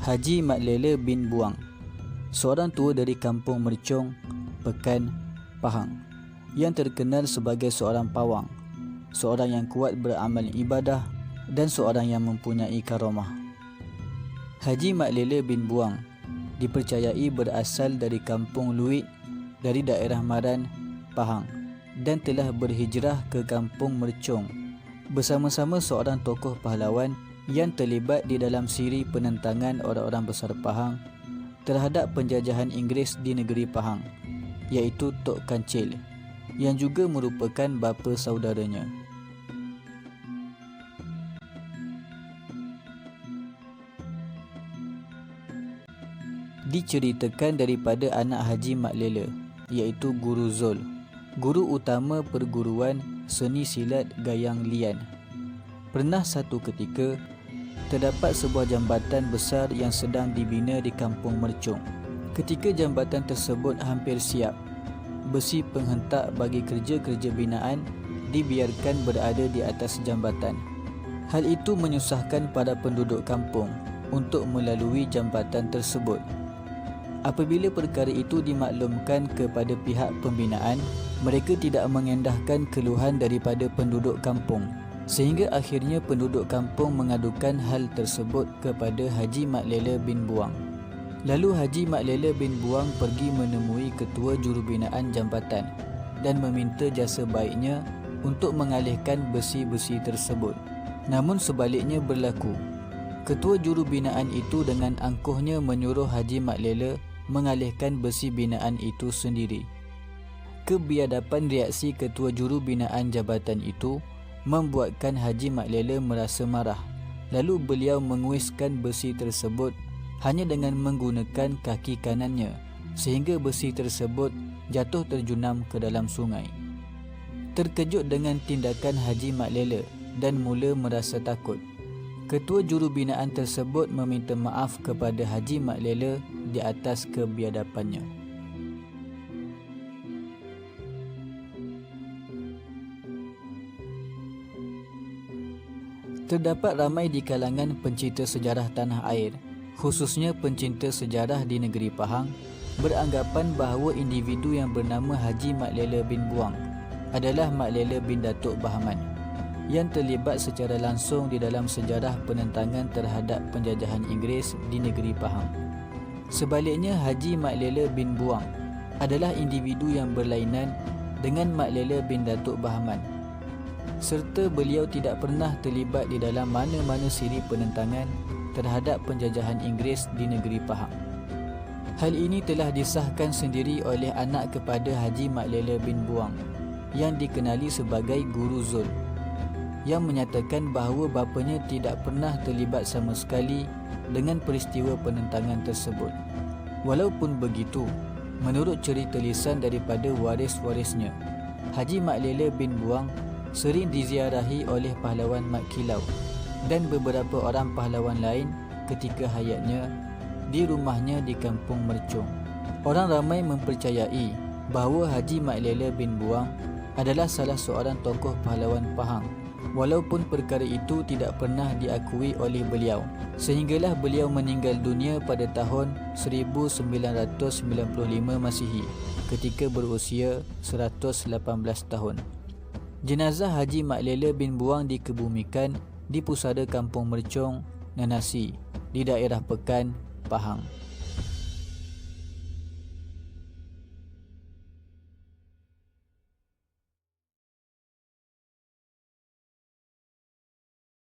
Haji Mat Lela bin Buang, seorang tua dari kampung Mercong, Pekan, Pahang, yang terkenal sebagai seorang pawang, seorang yang kuat beramal ibadah dan seorang yang mempunyai karamah. Haji Mat Lela bin Buang dipercayai berasal dari kampung Luit dari daerah Maran, Pahang, dan telah berhijrah ke kampung Mercong bersama-sama seorang tokoh pahlawan yang terlibat di dalam siri penentangan orang-orang besar Pahang terhadap penjajahan Inggeris di negeri Pahang, iaitu Tok Kancil, yang juga merupakan bapa saudaranya. Diceritakan daripada anak Haji Mat Lela, iaitu Guru Zul, guru utama perguruan seni silat Gayang Lian. Pernah satu ketika, terdapat sebuah jambatan besar yang sedang dibina di kampung Mercong. Ketika jambatan tersebut hampir siap, besi penghentak bagi kerja-kerja binaan dibiarkan berada di atas jambatan. Hal itu menyusahkan para penduduk kampung untuk melalui jambatan tersebut. Apabila perkara itu dimaklumkan kepada pihak pembinaan, mereka tidak mengendahkan keluhan daripada penduduk kampung, sehingga akhirnya penduduk kampung mengadukan hal tersebut kepada Haji Mat Lela bin Buang. Lalu Haji Mat Lela bin Buang pergi menemui ketua jurubinaan jambatan dan meminta jasa baiknya untuk mengalihkan besi-besi tersebut. Namun sebaliknya berlaku. Ketua jurubinaan itu dengan angkuhnya menyuruh Haji Mat Lela mengalihkan besi binaan itu sendiri. Kebiadaban reaksi ketua jurubinaan jabatan itu membuatkan Haji Mat Lela merasa marah. Lalu beliau menguiskan besi tersebut hanya dengan menggunakan kaki kanannya, sehingga besi tersebut jatuh terjunam ke dalam sungai. Terkejut dengan tindakan Haji Mat Lela dan mula merasa takut, ketua jurubinaan tersebut meminta maaf kepada Haji Mat Lela di atas kebiadabannya. Terdapat ramai di kalangan pencinta sejarah tanah air, khususnya pencinta sejarah di negeri Pahang, beranggapan bahawa individu yang bernama Haji Mat Lela bin Buang adalah Mat Lela bin Datuk Bahaman, yang terlibat secara langsung di dalam sejarah penentangan terhadap penjajahan Inggeris di negeri Pahang. Sebaliknya, Haji Mat Lela bin Buang adalah individu yang berlainan dengan Mat Lela bin Datuk Bahaman, serta beliau tidak pernah terlibat di dalam mana-mana siri penentangan terhadap penjajahan Inggeris di negeri Pahang. Hal ini telah disahkan sendiri oleh anak kepada Haji Mat Lela bin Buang yang dikenali sebagai Guru Zul, yang menyatakan bahawa bapanya tidak pernah terlibat sama sekali dengan peristiwa penentangan tersebut. Walaupun begitu, menurut cerita lisan daripada waris-warisnya, Haji Mat Lela bin Buang sering diziarahi oleh pahlawan Mat Kilau dan beberapa orang pahlawan lain ketika hayatnya di rumahnya di kampung Mercong. Orang ramai mempercayai bahawa Haji Mat Lela bin Buang adalah salah seorang tokoh pahlawan Pahang, walaupun perkara itu tidak pernah diakui oleh beliau, sehinggalah beliau meninggal dunia pada tahun 1995 Masihi ketika berusia 118 tahun. Jenazah Haji Mat Lela bin Buang dikebumikan di pusara kampung Mercong, Nanasi, di daerah Pekan, Pahang.